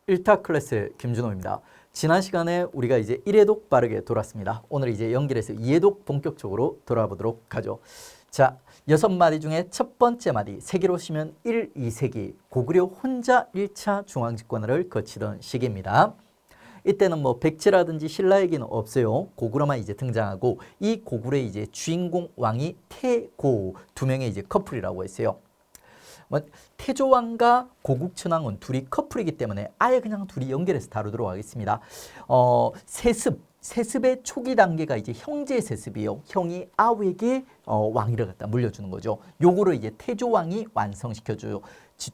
일타 클래스 김준호입니다. 지난 시간에 우리가 이제 1회독 빠르게 돌았습니다. 오늘 이제 연결해서 2회독 본격적으로 돌아보도록 하죠. 자, 6마디 중에 첫 번째 마디, 세기로 치면 1, 2세기, 고구려 혼자 1차 중앙집권을 거치던 시기입니다. 이때는 뭐 백제라든지 신라 얘기는 없어요. 고구려만 이제 등장하고, 이 고구려의 이제 주인공 왕이 태고, 두 명의 이제 커플이라고 했어요. 태조왕과 고국천왕은 둘이 커플이기 때문에 아예 그냥 둘이 연결해서 다루도록 하겠습니다. 세습의 초기 단계가 이제 형제 세습이요. 형이 아우에게 왕위를 갖다 물려주는 거죠. 요거를 이제 태조왕이 완성시켜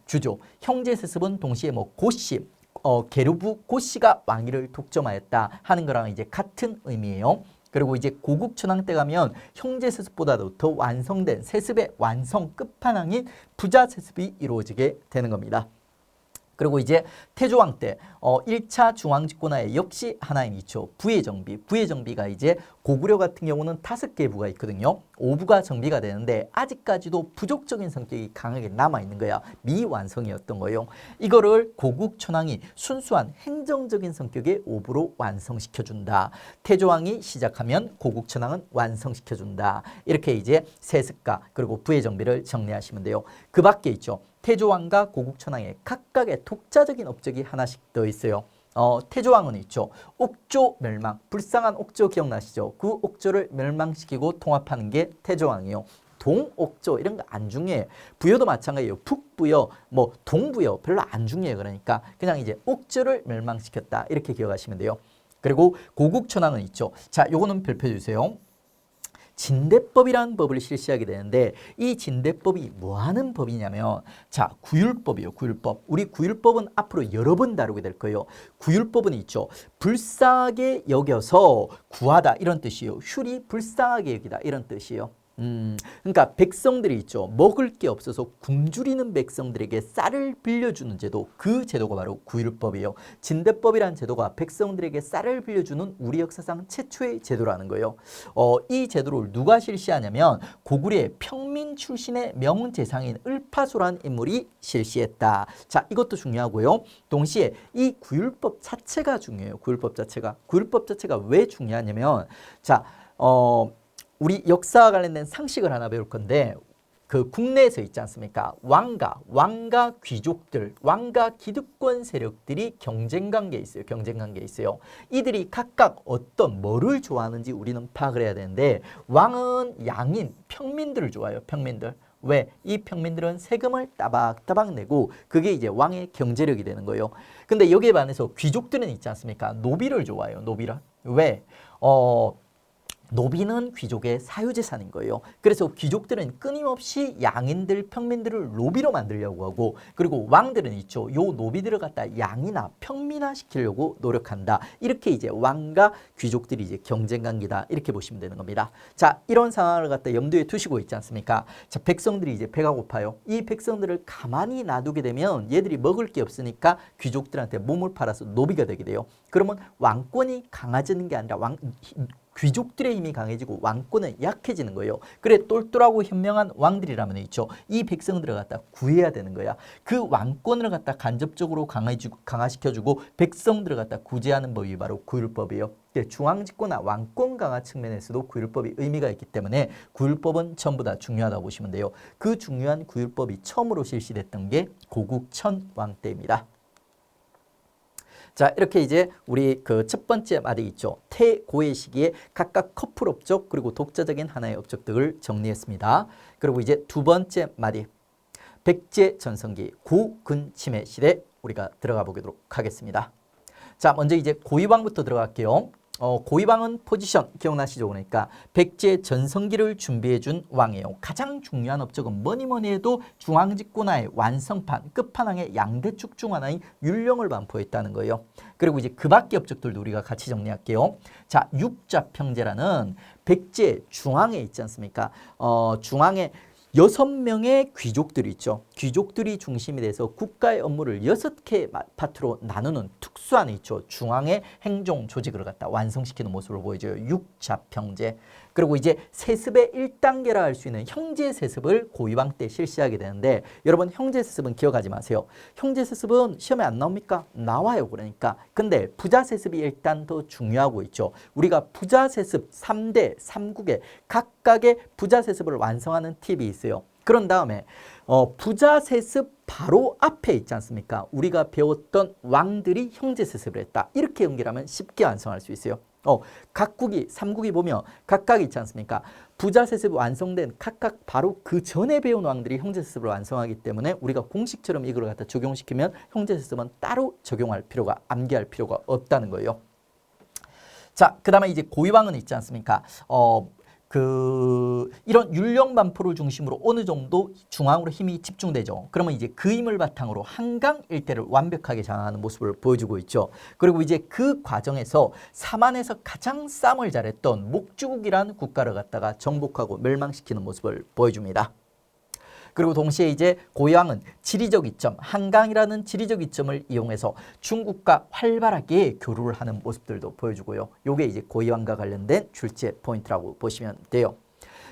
주죠. 형제 세습은 동시에 뭐 고씨, 게르부 고씨가 왕위를 독점하였다 하는 거랑 이제 같은 의미예요. 그리고 이제 고국천왕 때 가면 형제 세습보다도 더 완성된 세습의 완성 끝판왕인 부자 세습이 이루어지게 되는 겁니다. 그리고 이제 태조왕 때 1차 중앙집권하에 역시 하나인 이죠. 부해정비. 부해정비가 이제 고구려 같은 경우는 5개의 부가 있거든요. 5부가 정비가 되는데 아직까지도 부족적인 성격이 강하게 남아있는 거야. 미완성이었던 거예요. 이거를 고국천왕이 순수한 행정적인 성격의 5부로 완성시켜준다. 태조왕이 시작하면 고국천왕은 완성시켜준다. 이렇게 이제 세습과 그리고 부해정비를 정리하시면 돼요. 그 밖에 있죠. 태조왕과 고국천왕의 각각의 독자적인 업적이 하나씩 더 있어요. 태조왕은 있죠. 옥조 멸망, 불쌍한 옥조 기억나시죠? 그 옥조를 멸망시키고 통합하는 게 태조왕이에요. 동옥조 이런 거 안 중요해. 부여도 마찬가지예요. 북부여, 뭐 동부여 별로 안 중요해. 그러니까 그냥 이제 옥조를 멸망시켰다 이렇게 기억하시면 돼요. 그리고 고국천왕은 있죠. 자, 요거는 별표 주세요. 진대법이라는 법을 실시하게 되는데 이 진대법이 뭐 하는 법이냐면 자, 구율법이에요. 구율법. 우리 구율법은 앞으로 여러 번 다루게 될 거예요. 구율법은 있죠. 불쌍하게 여겨서 구하다 이런 뜻이에요. 훌이 불쌍하게 여기다 이런 뜻이에요. 그러니까 백성들이 있죠. 먹을 게 없어서 굶주리는 백성들에게 쌀을 빌려주는 제도, 그 제도가 바로 구율법이에요. 진대법이라는 제도가 백성들에게 쌀을 빌려주는 우리 역사상 최초의 제도라는 거예요. 이 제도를 누가 실시하냐면 고구려의 평민 출신의 명재상인 을파소라는 인물이 실시했다. 자, 이것도 중요하고요. 동시에 이 구율법 자체가 중요해요. 구율법 자체가 왜 중요하냐면 자, 우리 역사와 관련된 상식을 하나 배울 건데 그 국내에서 있지 않습니까? 왕과 귀족들, 왕과 기득권 세력들이 경쟁 관계에 있어요. 이들이 각각 뭐를 좋아하는지 우리는 파악을 해야 되는데 왕은 양인, 평민들을 좋아해요. 평민들. 왜? 이 평민들은 세금을 따박따박 내고 그게 이제 왕의 경제력이 되는 거예요. 근데 여기에 반해서 귀족들은 있지 않습니까? 노비를 좋아해요. 노비를. 왜? 노비는 귀족의 사유재산인 거예요. 그래서 귀족들은 끊임없이 양인들, 평민들을 노비로 만들려고 하고 그리고 왕들은 있죠. 요 노비들을 갖다 양이나 평민화 시키려고 노력한다. 이렇게 이제 왕과 귀족들이 이제 경쟁관계다. 이렇게 보시면 되는 겁니다. 자, 이런 상황을 갖다 염두에 두시고 있지 않습니까? 자, 백성들이 이제 배가 고파요. 이 백성들을 가만히 놔두게 되면 얘들이 먹을 게 없으니까 귀족들한테 몸을 팔아서 노비가 되게 돼요. 그러면 왕권이 강해지는 게 아니라 귀족들의 힘이 강해지고 왕권은 약해지는 거예요. 그래 똘똘하고 현명한 왕들이라면 있죠. 이 백성들을 갖다 구해야 되는 거야. 그 왕권을 갖다 간접적으로 강화시켜주고 백성들을 갖다 구제하는 법이 바로 구율법이에요. 중앙집권과 왕권 강화 측면에서도 구율법이 의미가 있기 때문에 구율법은 전부 다 중요하다고 보시면 돼요. 그 중요한 구율법이 처음으로 실시됐던 게 고국천왕 때입니다. 자, 이렇게 이제 우리 그 첫 번째 말이 있죠. 태고의 시기에 각각 커플 업적 그리고 독자적인 하나의 업적들을 정리했습니다. 그리고 이제 두 번째 말이 백제 전성기 고근침해 시대 우리가 들어가 보도록 하겠습니다. 자, 먼저 이제 고이방부터 들어갈게요. 고이방은 포지션 기억나시죠? 그러니까 백제 전성기를 준비해준 왕이에요. 가장 중요한 업적은 뭐니 해도 중앙집권화의 완성판, 끝판왕의 양대축 중 하나인 율령을 반포했다는 거예요. 그리고 이제 그 밖의 업적들도 우리가 같이 정리할게요. 자, 육자평제라는 백제 중앙에 있지 않습니까? 중앙에 6명의 귀족들이 있죠. 귀족들이 중심이 돼서 국가의 업무를 6개 파트로 나누는 특수한 있죠. 중앙의 행정 조직을 갖다 완성시키는 모습을 보여줘요. 육자평제. 그리고 이제 세습의 1단계라 할 수 있는 형제 세습을 고이왕 때 실시하게 되는데 여러분 형제 세습은 기억하지 마세요. 형제 세습은 시험에 안 나옵니까? 나와요. 그러니까. 근데 부자 세습이 일단 더 중요하고 있죠. 우리가 부자 세습 3대 3국의 각각의 부자 세습을 완성하는 팁이 있어요. 그런 다음에 부자 세습 바로 앞에 있지 않습니까? 우리가 배웠던 왕들이 형제 세습을 했다. 이렇게 연결하면 쉽게 완성할 수 있어요. 각국이 3국이 보면 각각 있지 않습니까? 부자 세습이 완성된 각각 바로 그 전에 배운 왕들이 형제 세습을 완성하기 때문에 우리가 공식처럼 이걸 갖다 적용시키면 형제 세습은 따로 적용할 필요가 암기할 필요가 없다는 거예요. 자, 그다음에 이제 고이왕은 있지 않습니까? 이런 율령 반포를 중심으로 어느 정도 중앙으로 힘이 집중되죠. 그러면 이제 그 힘을 바탕으로 한강 일대를 완벽하게 장악하는 모습을 보여주고 있죠. 그리고 이제 그 과정에서 사만에서 가장 싸움을 잘했던 목주국이라는 국가를 갖다가 정복하고 멸망시키는 모습을 보여줍니다. 그리고 동시에 이제 고이왕은 지리적 이점, 한강이라는 지리적 이점을 이용해서 중국과 활발하게 교류를 하는 모습들도 보여주고요. 요게 이제 고이왕과 관련된 출제 포인트라고 보시면 돼요.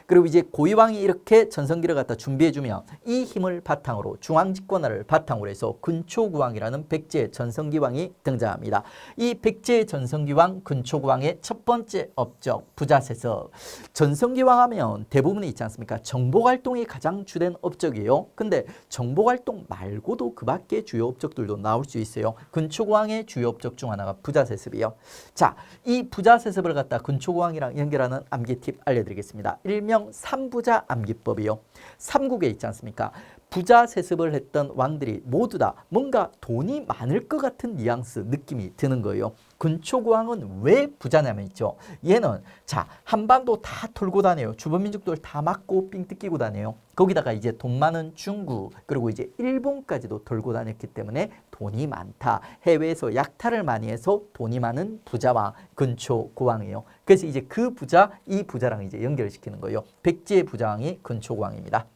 그리고 이제 고이왕이 이렇게 전성기를 갖다 준비해주면 이 힘을 바탕으로 중앙집권화를 바탕으로 해서 근초구왕이라는 백제 전성기왕이 등장합니다. 이 백제 전성기왕 근초구왕의 첫 번째 업적 부자세습. 전성기왕 하면 대부분이 있지 않습니까? 정복활동이 가장 주된 업적이에요. 근데 정복활동 말고도 그 밖에 주요 업적들도 나올 수 있어요. 근초구왕의 주요 업적 중 하나가 부자세습이에요. 자, 이 부자세습을 갖다 근초구왕이랑 연결하는 암기 팁 알려드리겠습니다. 일명 삼부자 암기법이요. 삼국에 있지 않습니까? 부자 세습을 했던 왕들이 모두 다 뭔가 돈이 많을 것 같은 뉘앙스 느낌이 드는 거예요. 근초구왕은 왜 부자냐면 있죠. 얘는 자 한반도 다 털고 다녀요. 주변 민족들 다 맞고 삥 뜯기고 다녀요. 거기다가 이제 돈 많은 중국 그리고 이제 일본까지도 털고 다녔기 때문에 돈이 많다. 해외에서 약탈을 많이 해서 돈이 많은 부자와 근초구왕이에요. 그래서 이제 그 부자 이 부자랑 이제 연결시키는 거예요. 백제 부자왕이 근초구왕입니다.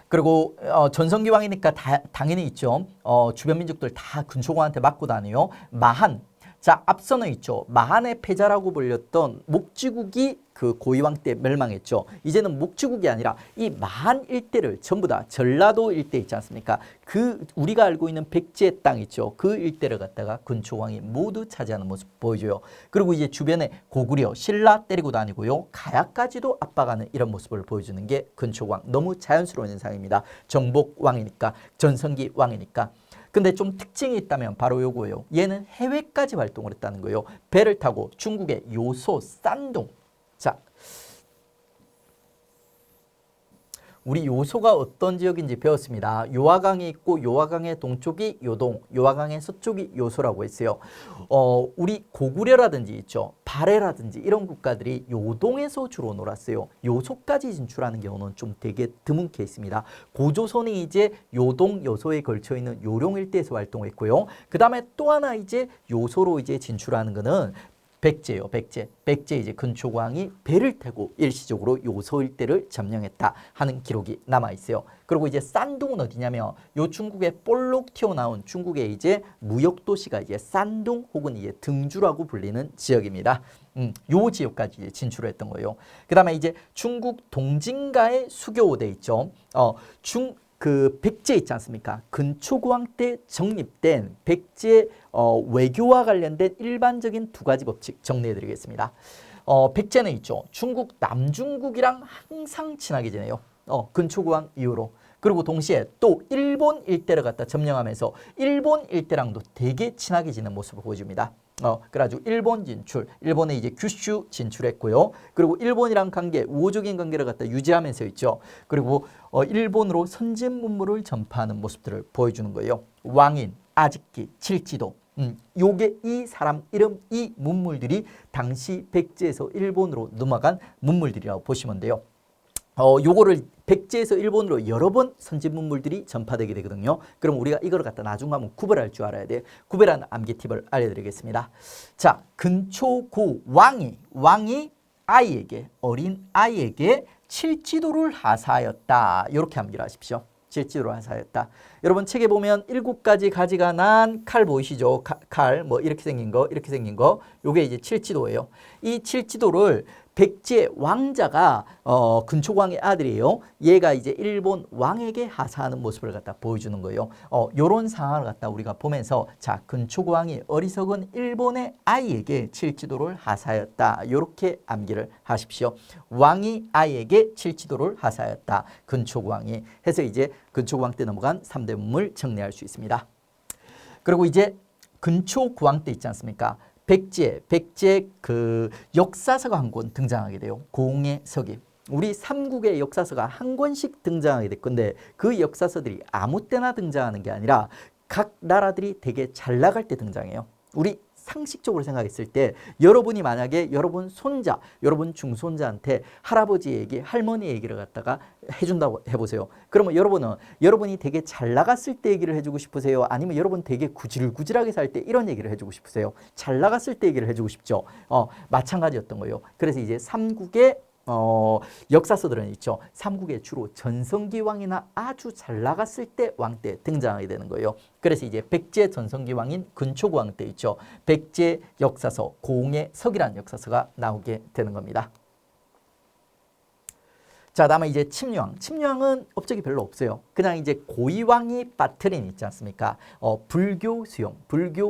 그리고 전성기왕이니까 당연히 있죠. 주변 민족들 다 근초구왕한테 맞고 다녀요. 마한. 자, 앞서는 있죠. 마한의 패자라고 불렸던 목지국이 그 고이왕 때 멸망했죠. 이제는 목지국이 아니라 이 마한 일대를 전부 다 전라도 일대 있지 않습니까? 그 우리가 알고 있는 백제 땅 있죠. 그 일대를 갖다가 근초왕이 모두 차지하는 모습 보여줘요. 그리고 이제 주변에 고구려, 신라 때리고 다니고요. 가야까지도 압박하는 이런 모습을 보여주는 게 근초왕. 너무 자연스러운 현상입니다. 정복왕이니까, 전성기 왕이니까. 근데 좀 특징이 있다면 바로 요거예요. 얘는 해외까지 활동을 했다는 거예요. 배를 타고 중국의 요소, 산둥. 자, 우리 요소가 어떤 지역인지 배웠습니다. 요하강이 있고 요하강의 동쪽이 요동, 요하강의 서쪽이 요소라고 했어요. 우리 고구려라든지 있죠. 발해라든지 이런 국가들이 요동에서 주로 놀았어요. 요소까지 진출하는 경우는 좀 되게 드문 케이스입니다. 고조선이 이제 요동, 요소에 걸쳐 있는 요령 일대에서 활동했고요. 그 다음에 또 하나 이제 요소로 이제 진출하는 거는 백제요, 백제. 백제 이제 근초구왕이 배를 타고 일시적으로 요소 일대를 점령했다 하는 기록이 남아 있어요. 그리고 이제 산둥은 어디냐면 요 중국의 볼록 튀어나온 중국의 이제 무역 도시가 이제 산둥 혹은 이제 등주라고 불리는 지역입니다. 요 지역까지 이제 진출했던 거예요. 그다음에 이제 중국 동진가의 수교오대 있죠. 그 백제 있지 않습니까? 근초구왕 때 정립된 백제 외교와 관련된 일반적인 두 가지 법칙 정리해드리겠습니다. 백제는 있죠. 중국 남중국이랑 항상 친하게 지내요. 근초구왕 이후로. 그리고 동시에 또 일본 일대를 갖다 점령하면서 일본 일대랑도 되게 친하게 지내는 모습을 보여줍니다. 그래가지고 일본 진출, 일본에 이제 규슈 진출했고요. 그리고 일본이랑 관계, 우호적인 관계를 갖다 유지하면서 있죠. 그리고 일본으로 선진 문물을 전파하는 모습들을 보여주는 거예요. 왕인, 아직기, 칠지도. 요게 이 사람 이름, 이 문물들이 당시 백제에서 일본으로 넘어간 문물들이라고 보시면 돼요. 요거를 백제에서 일본으로 여러 번 선진 문물들이 전파되게 되거든요. 그럼 우리가 이걸 갖다 나중 가면 구별할 줄 알아야 돼. 구별하는 암기 팁을 알려드리겠습니다. 자, 근초구 왕이 아이에게 어린 아이에게 칠지도를 하사하였다. 이렇게 암기를 하십시오. 칠지도를 하사하였다. 여러분 책에 보면 7가지 가지가 난 칼 보이시죠? 칼 뭐 이렇게 생긴 거 이렇게 생긴 거 요게 이제 칠지도예요. 이 칠지도를 백제 왕자가 근초광의 아들이에요. 얘가 이제 일본 왕에게 하사하는 모습을 갖다 보여주는 거예요. 요런 상황을 갖다 우리가 보면서 자, 근초광이 어리석은 일본의 아이에게 칠지도를 하사하였다. 요렇게 암기를 하십시오. 왕이 아이에게 칠지도를 하사하였다. 근초광이 해서 이제 근초광 때 넘어간 3대 문물 정리할 수 있습니다. 그리고 이제 근초구왕 때 있지 않습니까? 백제 그 역사서가 한 권 등장하게 돼요. 고흥의 서기. 우리 삼국의 역사서가 한 권씩 등장하게 될 건데 그 역사서들이 아무 때나 등장하는 게 아니라 각 나라들이 되게 잘 나갈 때 등장해요. 우리 상식적으로 생각했을 때 여러분이 만약에 여러분 손자, 여러분 중손자한테 할아버지 얘기, 할머니 얘기를 갖다가 해준다고 해보세요. 그러면 여러분이 되게 잘 나갔을 때 얘기를 해주고 싶으세요? 아니면 여러분 되게 구질구질하게 살 때 이런 얘기를 해주고 싶으세요? 잘 나갔을 때 얘기를 해주고 싶죠. 마찬가지였던 거예요. 그래서 이제 삼국의 역사서들은 있죠. 삼국에 주로 전성기왕이나 아주 잘 나갔을 때 왕 때 등장하게 되는 거예요. 그래서 이제 백제 전성기왕인 근초구왕 때 있죠. 백제 역사서 고흥의 석이라는 역사서가 나오게 되는 겁니다. 자, 다음에 이제 침류왕. 침류왕은 업적이 별로 없어요. 그냥 이제 고이왕이 빠트린 있지 않습니까? 불교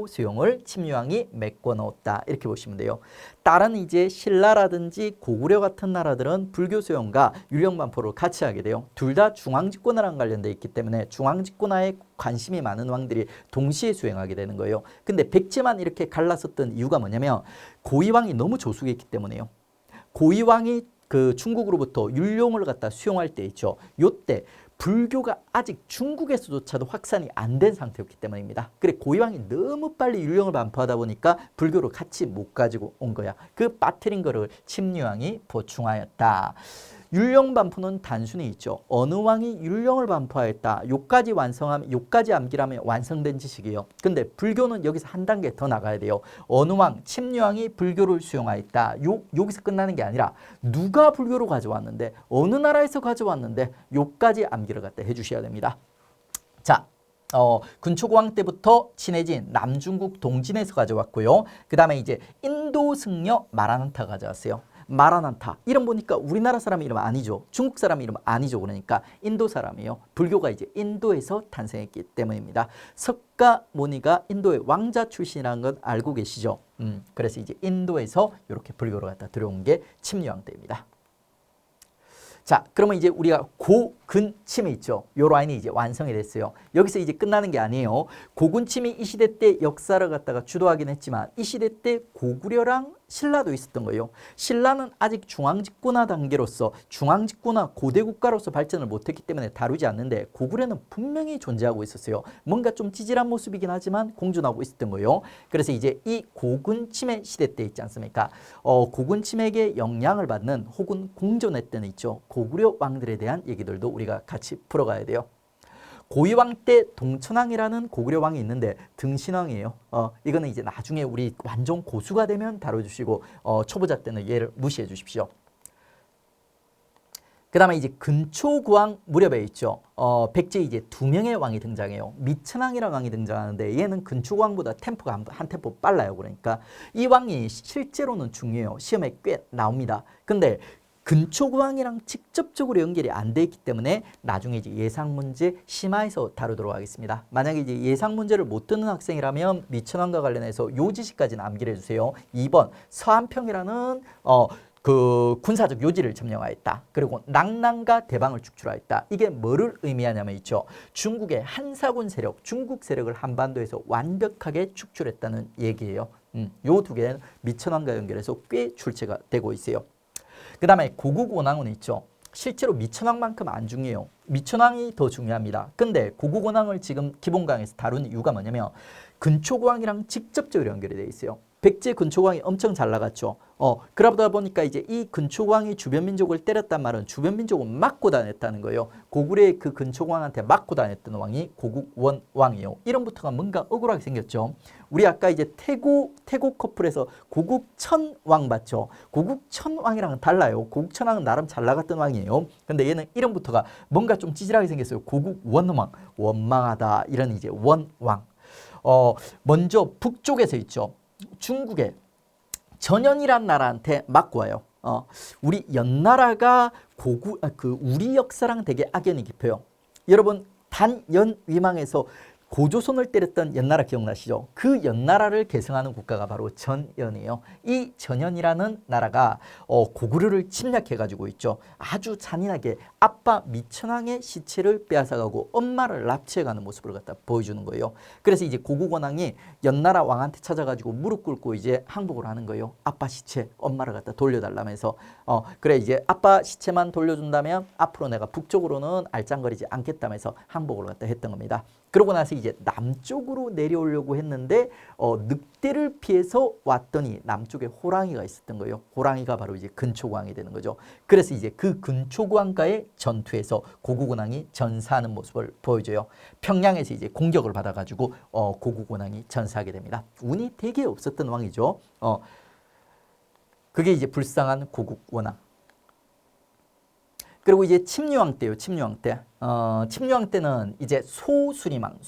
수용을 침류왕이 메꿔 넣었다. 이렇게 보시면 돼요. 다른 이제 신라라든지 고구려 같은 나라들은 불교 수용과 율령반포를 같이 하게 돼요. 둘 다 중앙집권화랑 관련돼 있기 때문에 중앙집권화에 관심이 많은 왕들이 동시에 수행하게 되는 거예요. 근데 백제만 이렇게 갈랐었던 이유가 뭐냐면 고이왕이 너무 조숙했기 때문에요. 고이왕이 그 중국으로부터 율령을 갖다 수용할 때 있죠. 요때 불교가 아직 중국에서조차도 확산이 안 된 상태였기 때문입니다. 그래 고이왕이 너무 빨리 율령을 반포하다 보니까 불교를 같이 못 가지고 온 거야. 그 빠뜨린 거를 침류왕이 보충하였다. 율령 반포는 단순히 있죠. 어느 왕이 율령을 반포하였다. 요까지 완성하면 요까지 암기하면 완성된 지식이에요. 근데 불교는 여기서 한 단계 더 나가야 돼요. 어느 왕, 침류왕이 불교를 수용하였다. 여기서 끝나는 게 아니라 누가 불교를 가져왔는데 어느 나라에서 가져왔는데 요까지 암기를 갖다 해주셔야 됩니다. 자. 근초고왕 때부터 친해진 남중국 동진에서 가져왔고요. 그 다음에 이제 인도 승려 마라난타가 가져왔어요. 마라난타 이름 보니까 우리나라 사람 이름 아니죠. 중국 사람 이름 아니죠. 그러니까 인도 사람이에요. 불교가 이제 인도에서 탄생했기 때문입니다. 석가모니가 인도의 왕자 출신이라는 건 알고 계시죠? 그래서 이제 인도에서 이렇게 불교로 갖다 들어온 게 침류왕 때입니다. 자, 그러면 이제 우리가 고근침이 있죠. 요 라인이 이제 완성이 됐어요. 여기서 이제 끝나는 게 아니에요. 고근침이 이 시대 때 역사를 갖다가 주도하긴 했지만 이 시대 때 고구려랑 신라도 있었던 거예요. 신라는 아직 중앙집권화 단계로서 중앙집권화 고대 국가로서 발전을 못했기 때문에 다루지 않는데 고구려는 분명히 존재하고 있었어요. 뭔가 좀 찌질한 모습이긴 하지만 공존하고 있었던 거예요. 그래서 이제 이 고근침의 시대 때 있지 않습니까? 고근침에게 영향을 받는 혹은 공존했던 있죠. 고구려 왕들에 대한 얘기들도 우리가 같이 풀어가야 돼요. 고이왕 때 동천왕이라는 고구려 왕이 있는데 등신왕이에요. 이거는 이제 나중에 우리 완전 고수가 되면 다뤄주시고 초보자 때는 얘를 무시해 주십시오. 그 다음에 이제 근초구왕 무렵에 있죠. 백제 이제 2명의 왕이 등장해요. 미천왕이라는 왕이 등장하는데 얘는 근초구왕보다 템포가 한 템포 빨라요. 그러니까 이 왕이 실제로는 중요해요. 시험에 꽤 나옵니다. 근데 근초구왕이랑 직접적으로 연결이 안 돼 있기 때문에 나중에 이제 예상 문제 심화해서 다루도록 하겠습니다. 만약에 이제 예상 문제를 못 듣는 학생이라면 미천왕과 관련해서 요 지식까지는 암기를 해주세요. 2번 서한평이라는 그 군사적 요지를 점령하였다. 그리고 낙랑과 대방을 축출하였다. 이게 뭐를 의미하냐면 있죠. 중국의 한사군 세력, 중국 세력을 한반도에서 완벽하게 축출했다는 얘기예요. 요 두 개는 미천왕과 연결해서 꽤 출제가 되고 있어요. 그 다음에 고국원왕은 있죠. 실제로 미천왕만큼 안 중요해요. 미천왕이 더 중요합니다. 근데 고국원왕을 지금 기본 강의에서 다룬 이유가 뭐냐면 근초고왕이랑 직접적으로 연결이 되어 있어요. 백제 근초고왕이 엄청 잘 나갔죠. 그러다 보니까 이제 이 근초고왕이 주변 민족을 때렸단 말은 주변 민족을 막고 다녔다는 거예요. 고구려의 그 근초고왕한테 막고 다녔던 왕이 고국원왕이에요. 이름부터가 뭔가 억울하게 생겼죠. 우리 아까 이제 태고 커플에서 고국천왕 봤죠. 고국천왕이랑은 달라요. 고국천왕은 나름 잘 나갔던 왕이에요. 근데 얘는 이름부터가 뭔가 좀 찌질하게 생겼어요. 고국원왕, 원망하다 이런 이제 원왕. 먼저 북쪽에서 있죠. 중국의 전현이란 나라한테 맞고 와요. 우리 연나라가 우리 역사랑 되게 악연이 깊어요. 여러분 단연위망에서 고조선을 때렸던 연나라 기억나시죠? 그 연나라를 계승하는 국가가 바로 전연이에요. 이 전연이라는 나라가 고구려를 침략해가지고 있죠. 아주 잔인하게 아빠 미천왕의 시체를 빼앗아가고 엄마를 납치해가는 모습을 갖다 보여주는 거예요. 그래서 이제 고국원왕이 연나라 왕한테 찾아가지고 무릎 꿇고 이제 항복을 하는 거예요. 아빠 시체, 엄마를 갖다 돌려달라면서. 그래 이제 아빠 시체만 돌려준다면 앞으로 내가 북쪽으로는 알짱거리지 않겠다면서 항복을 갖다 했던 겁니다. 그러고 나서 이제 남쪽으로 내려오려고 했는데 늑대를 피해서 왔더니 남쪽에 호랑이가 있었던 거예요. 호랑이가 바로 이제 근초고왕이 되는 거죠. 그래서 이제 그 근초고왕과의 전투에서 고국원왕이 전사하는 모습을 보여줘요. 평양에서 이제 공격을 받아가지고 고국원왕이 전사하게 됩니다. 운이 되게 없었던 왕이죠. 그게 이제 불쌍한 고국원왕. 그리고 이제 침류왕 때요. 침류왕 때. 침류왕 때는 이제 소수리망.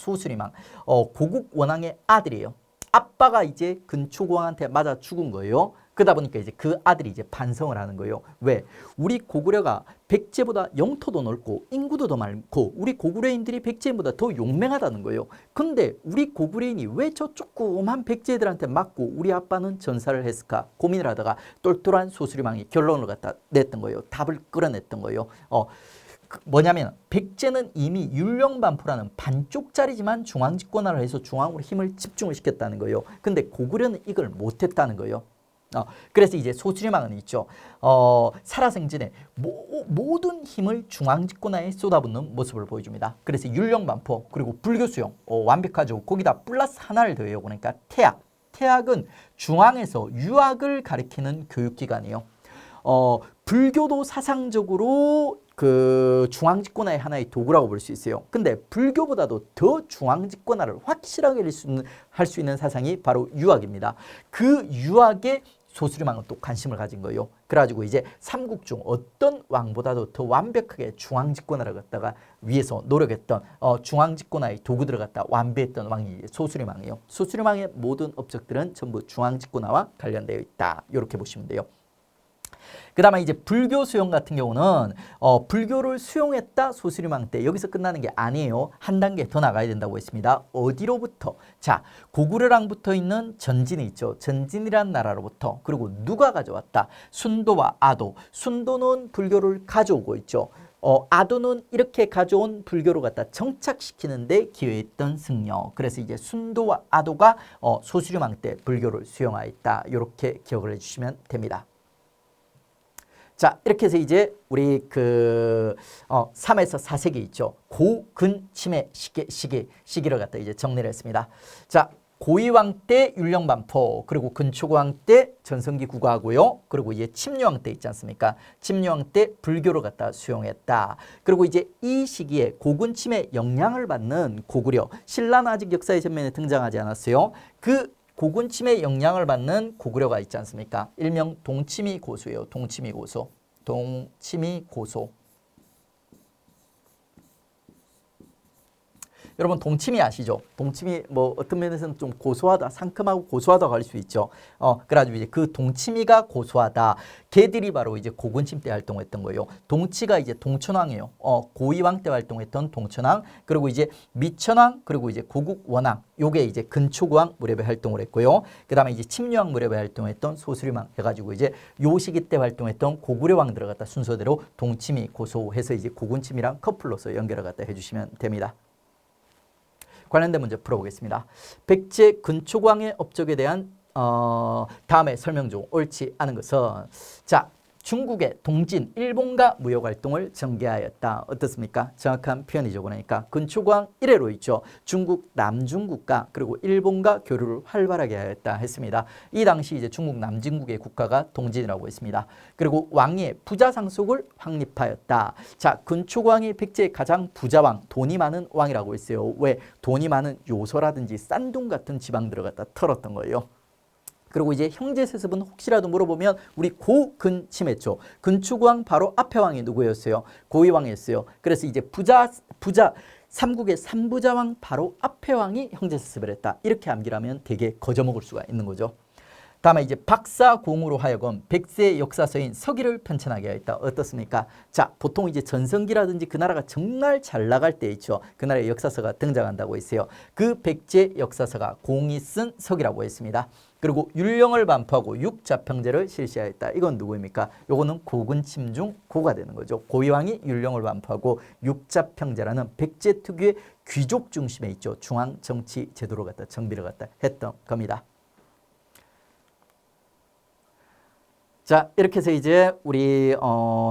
고국 원왕의 아들이에요. 아빠가 이제 근초고왕한테 맞아 죽은 거예요. 그러다 보니까 이제 그 아들이 이제 반성을 하는 거예요. 왜? 우리 고구려가 백제보다 영토도 넓고 인구도 더 많고 우리 고구려인들이 백제인보다 더 용맹하다는 거예요. 근데 우리 고구려인이 왜 저 조그만 백제들한테 맞고 우리 아빠는 전사를 했을까 고민을 하다가 똘똘한 소수리망이 결론을 갖다 냈던 거예요. 답을 끌어냈던 거예요. 뭐냐면 백제는 이미 율령반포라는 반쪽짜리지만 중앙집권화를 해서 중앙으로 힘을 집중을 시켰다는 거예요. 근데 고구려는 이걸 못했다는 거예요. 그래서 이제 소수리망은 있죠. 살아생전에 모든 힘을 중앙집권화에 쏟아붓는 모습을 보여줍니다. 그래서 율령반포 그리고 불교수용 완벽하죠. 거기다 플러스 하나를 더해요. 그러니까 태학. 태학은 중앙에서 유학을 가리키는 교육기관이에요. 불교도 사상적으로 그 중앙집권화의 하나의 도구라고 볼 수 있어요. 근데 불교보다도 더 중앙집권화를 확실하게 할 수 있는 사상이 바로 유학입니다. 그 유학에 소수리망은 또 관심을 가진 거예요. 그래가지고 이제 삼국 중 어떤 왕보다도 더 완벽하게 중앙집권화를 갖다가 위해서 노력했던 중앙집권화의 도구들을 갖다 완비했던 왕이 소수리망이에요. 소수리망의 모든 업적들은 전부 중앙집권화와 관련되어 있다. 이렇게 보시면 돼요. 그 다음에 이제 불교 수용 같은 경우는 불교를 수용했다 소수리망 때 여기서 끝나는 게 아니에요. 한 단계 더 나가야 된다고 했습니다. 어디로부터? 자, 고구려랑 붙어 있는 전진이 있죠. 전진이란 나라로부터. 그리고 누가 가져왔다? 순도와 아도. 순도는 불교를 가져오고 있죠. 아도는 이렇게 가져온 불교를 갖다 정착시키는데 기여했던 승려. 그래서 이제 순도와 아도가 소수리망 때 불교를 수용하였다. 이렇게 기억을 해주시면 됩니다. 자, 이렇게 해서 이제 우리 3에서 4세기 있죠. 고근침의 시기를 갖다 이제 정리를 했습니다. 자, 고이왕 때 율령반포, 그리고 근초고왕 때 전성기 국화고요. 그리고 이제 침류왕 때 있지 않습니까? 침류왕 때 불교를 갖다 수용했다. 그리고 이제 이 시기에 고근침의 영향을 받는 고구려, 신라는 아직 역사의 전면에 등장하지 않았어요. 그 고근침의 영향을 받는 고구려가 있지 않습니까? 일명 동치미 고수예요. 동치미 고수. 여러분 동치미 아시죠? 동치미 뭐 어떤 면에서는 좀 고소하다, 상큼하고 고소하다고 할 수 있죠. 그래가지고 이제 그 동치미가 고소하다. 걔들이 바로 이제 고근침 때 활동했던 거예요. 동치가 이제 동천왕이에요. 고이왕 때 활동했던 동천왕, 그리고 이제 미천왕, 그리고 이제 고국원왕. 요게 이제 근초고왕 무렵에 활동을 했고요. 그 다음에 이제 침류왕 무렵에 활동했던 소수리망 해가지고 이제 요 시기 때 활동했던 고구려왕 들어갔다 순서대로 동치미 고소해서 이제 고근침이랑 커플로서 연결을 갖다 해주시면 됩니다. 관련된 문제 풀어보겠습니다. 백제 근초고왕의 업적에 대한 다음에 설명 중 옳지 않은 것은 자, 중국의 동진, 일본과 무역활동을 전개하였다. 어떻습니까? 정확한 표현이죠. 그러니까 근초고왕 이래로 있죠. 중국 남중국과 그리고 일본과 교류를 활발하게 하였다 했습니다. 이 당시 이제 중국 남진국의 국가가 동진이라고 했습니다. 그리고 왕위의 부자 상속을 확립하였다. 자, 근초고왕이 백제의 가장 부자왕, 돈이 많은 왕이라고 했어요. 왜? 돈이 많은 요소라든지 싼돈 같은 지방들을 갖다 털었던 거예요. 그리고 이제 형제 세습은 혹시라도 물어보면 우리 고근침했죠. 근초고왕 바로 앞에 왕이 누구였어요? 고이왕이었어요. 그래서 이제 부자 삼국의 삼부자왕 바로 앞에 왕이 형제 세습을 했다. 이렇게 암기를 하면 되게 거저먹을 수가 있는 거죠. 다음에 이제 박사공으로 하여금 백세 역사서인 서기를 편찬하게 하였다. 어떻습니까? 자, 보통 이제 전성기라든지 그 나라가 정말 잘 나갈 때 있죠. 그 나라의 역사서가 등장한다고 했어요. 그 백제 역사서가 공이 쓴 서기라고 했습니다. 그리고 율령을 반포하고 육자평제를 실시하였다. 이건 누구입니까? 요거는 고근침 중 고가 되는 거죠. 고이왕이 율령을 반포하고 육자평제라는 백제 특유의 귀족 중심에 있죠. 중앙 정치 제도를 갖다 정비를 갖다 했던 겁니다. 자, 이렇게 해서 이제 우리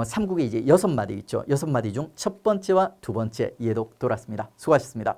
삼국에 이제 6마디 있죠. 6마디 중 첫 번째와 두 번째 이해독 돌았습니다. 수고하셨습니다.